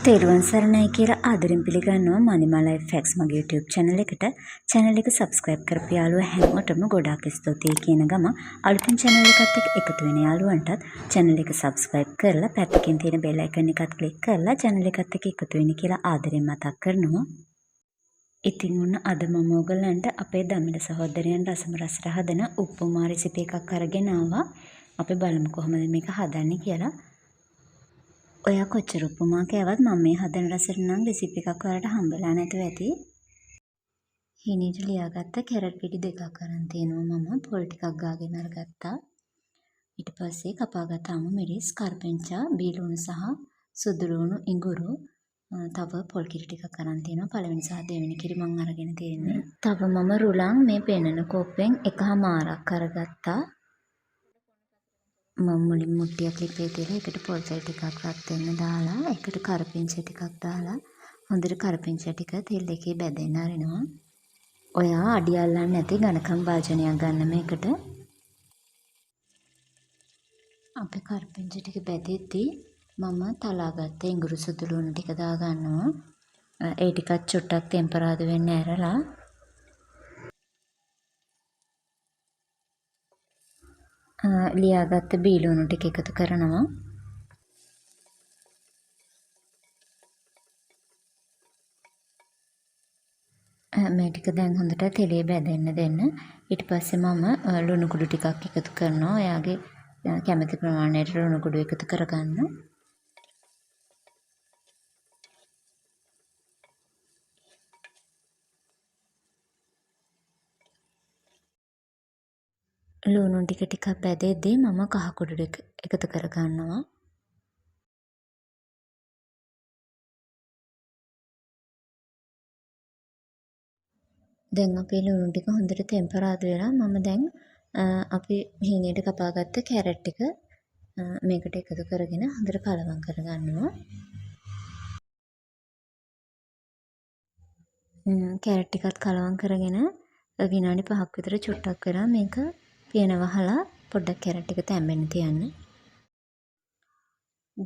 තෙරුවන් සරණයි කියලා ආදරෙන් පිළිගන්නවා Malima Life Hacks මගේ YouTube channel එකට. channel එක subscribe කරපු යාළුවෝ හැමෝටම ගොඩාක් ස්තුතියි කියන ගම අලුතින් channel එකත් එක්ක එකතු වෙන යාළුවන්ටත් channel එක subscribe කරලා පැත්තකින් තියෙන bell icon එකත් click කරලා channel එකත් එක්ක එකතු වෙන්න කියලා ආදරෙන් මතක් කරනවා. ඉතින් උන්න අද මම ඔයගලන්ට අපේ දමිළ සහෝදරයන් රසම රසට හදන උප්පුමා රෙසිපි එකක් අරගෙන ආවා. අපි බලමු කොහොමද මේක හදන්නේ කියලා. ඔයා කොච්චර උප්පුමා කෑවත් මම මේ හදන රසෙට නම් රෙසිපි එකක් ඔයාලට හම්බෙලා නැතුව ඇති. හිණීට ලියාගත්ත කැරට් පිටි දෙකක් අරන් තියෙනවා මම. පොල් ටිකක් ගාගෙන අරගත්තා. ඊට පස්සේ කපාගත්ත අමු මිරිස්, කරපිංචා, බීලුණු සහ සුදු ලුණු, ඉඟුරු, තව පොල් කිරි ටිකක් අරන් තියෙනවා. පළවෙනි සහ දෙවෙනි කිරි මම අරගෙන තියෙන්නේ. තව මම රුලන් මේ පෙන්නන කෝප්පෙන් එකහමාරක් අරගත්තා. මම මුලින් මුට්ටියක් ලිපේ තියලා ඒකට පොල් තෙල් ටිකක් රත් වෙන්න දාලා ඒකට කරපිංචා ටිකක් දාලා හොඳට කරපිංචා ටික තෙල් එකේ බැදෙන්න අරිනවා. ඔයා අඩි අල්ලන්නේ නැති ඝනකම් භාජනයක් ගන්න මේකට. අපේ කරපිංචා ටික බැදෙද්දී මම තලාගත්ත ඉඟුරු සුදු ලුණු ටික දා ගන්නවා. ඒ ටිකත් චුට්ටක් ටෙම්පරාදු වෙන්න ඇරලා ලියාගත්ත බීලුණු ටික එකතු කරනවා. මේ ටික දැන් හොඳට තෙලේ බැදෙන්න දෙන්න. ඊට පස්සේ මම ලුණු කුඩු ටිකක් එකතු කරනවා. ඔයාගේ කැමති ප්‍රමාණයට ලුණු කුඩු එකතු කරගන්න. ලුණු ටික ටිකක් බැදෙද්දී මම කහ කුඩු ටික එකතු කරගන්නවා. දැන් අපේ ලුණු ටික හොඳට ටෙම්පරාදු වෙලා මම දැන් අපි හීනයට කපාගත්ත කැරට් ටික මේකට එකතු කරගෙන හොඳට කලවම් කරගන්නවා. කැරට් ටිකත් කලවම් කරගෙන විනාඩි 5ක් විතර චුට්ටක් වෙලා මේක පියන වහලා පොඩ්ඩක් කැරට් එක තැම්බෙන්න තියන්න.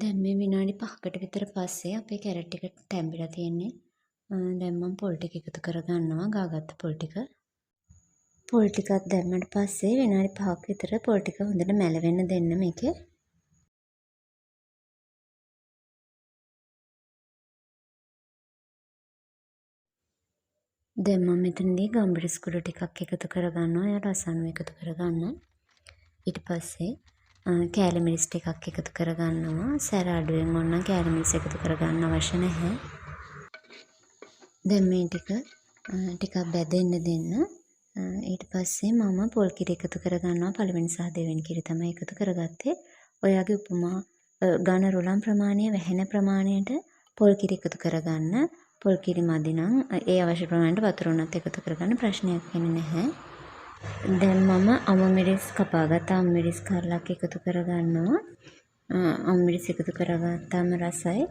දැන් මේ විනාඩි 5කට විතර පස්සේ අපේ කැරට් ටික තැම්බිලා තියෙන්නේ. දැන් මම පොල් ටික එකතු කරගන්නවා. ගාගත්ත පොල් ටික. පොල් ටිකක් දැම්මට පස්සේ විනාඩි 5ක් විතර පොල් ටික හොඳට මැලවෙන්න දෙන්න මේකේ. දැන් මම මෙතනදී ගම්බිරිස් කුඩු ටිකක් එකතු කරගන්නවා. එයා රසණු එකතු කරගන්න. ඊට පස්සේ කෑලි මිරිස් ටිකක් එකතු කරගන්නවා. සැර අඩුවෙන් ඕන කෑලි මිරිස් එකතු කරගන්න අවශ්‍ය නැහැ. දැන් මේ ටිකක් බැදෙන්න දෙන්න. ඊට පස්සේ මම පොල් කිරි එකතු කරගන්නවා. පළවෙනි සහ දෙවෙනි කිරි තමයි එකතු කරගත්තේ. ඔයාගේ උපමා ඝන රුලම් ප්‍රමාණය වැහෙන ප්‍රමාණයට පොල් කිරි එකතු කරගන්න. පොල් කිරි මදි නම් ඒ අවශ්‍ය ප්‍රමාණයට වතුර උනත් එකතු කරගන්න ප්‍රශ්නයක් වෙන්නේ නැහැ. දැන් මම අමු මිරිස් කපාගත්ත අමු මිරිස් කර්ලක් එකතු කරගන්නවා. අමු මිරිස් එකතු කරගත්තාම රසයි.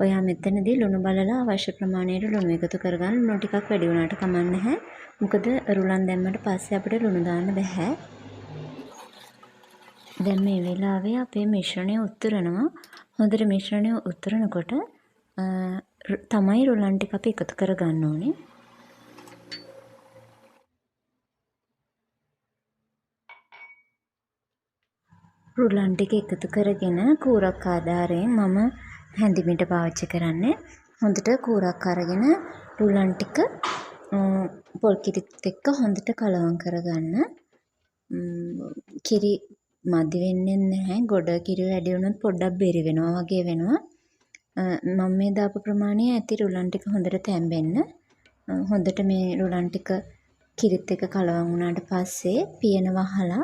ඔයා මෙතනදී ලුණු බලලා අවශ්‍ය ප්‍රමාණයට ලුණු එකතු කරගන්න. ලුණු ටිකක් වැඩි වුණාට කමක් නැහැ. මොකද රුලන් දැම්මට පස්සේ අපිට ලුණු දාන්න බෑ. දැන් මේ වෙලාවේ අපේ මිශ්‍රණය උතුරනවා. හොඳට මිශ්‍රණය උතුරනකොට තමයි රුලන් ටික අපි එකතු කරගන්න ඕනේ. රුලන් ටික එකතු කරගෙන කූරක් ආධාරයෙන් මම හැඳිමිට පාවිච්චි කරන්නේ. හොඳට කූරක් අරගෙන රුලන් ටික පොල් කිරිත් එක්ක හොඳට කලවම් කරගන්න. කිරි මදි වෙන්නේ නැහැ. ගොඩ කිරි වැඩි වුණොත් පොඩ්ඩක් බෙරි වෙනවා වගේ වෙනවා. මම මේ දාපු ප්‍රමාණය ඇති රුලන් ටික හොඳට තැම්බෙන්න. හොඳට මේ රුලන් ටික කිරිත් එක්ක කලවම් වුණාට පස්සේ පියන වහලා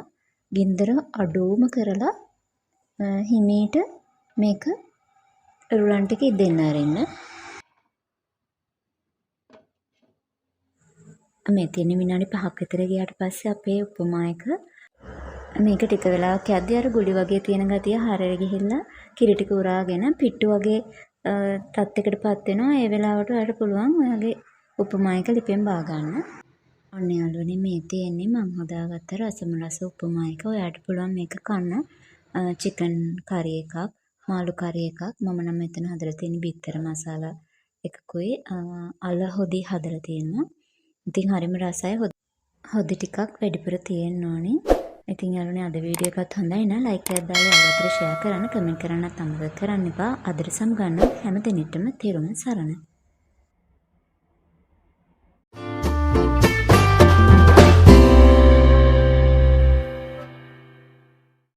ගින්දර අඩුවම කරලා හිමීට මේක රුලන් ටික ඉදෙන්න අරින්න. මේ තියෙන විනාඩි 5ක් විතර ගියාට පස්සේ අපේ උපමා එක මේක ටික වෙලාවක් යද්දී අර ගුලි වගේ තියෙන ගතිය හරියට ගිහිල්ලා කිරි ටික උරාගෙන පිට්ටු වගේ තත්යකටපත් වෙනවා. ඒ වෙලාවට ඔයාලට පුළුවන් ඔයාගේ උපමා එක ලිපෙන් බා ගන්න. ඔන්න යාළුවනේ මේ තියෙන්නේ මම හදාගත්ත රසම රස උපමා එක. ඔයාලට පුළුවන් මේක කන්න චිකන් කරි එකක් මාළු කරි එකක්. මම නම් මෙතන හදලා තියෙන බිත්තර මසාලා එකකුයි අල හොදි හදලා තියෙනවා. ඉතින් හරිම රසයි. හොදි ටිකක් වැඩිපුර තියෙන්න ඕනේ. ඉතින් යාළුවනේ අද වීඩියෝ එකත් හොඳයි නා ලයික් එකක් දාලා යාළුවෝ අතර ෂෙයා කරන්න, කමෙන්ට් කරන්නත් අමතක කරන්න එපා. අදට සමු ගන්න හැම දිනෙටම තෙරුවන් සරණයි.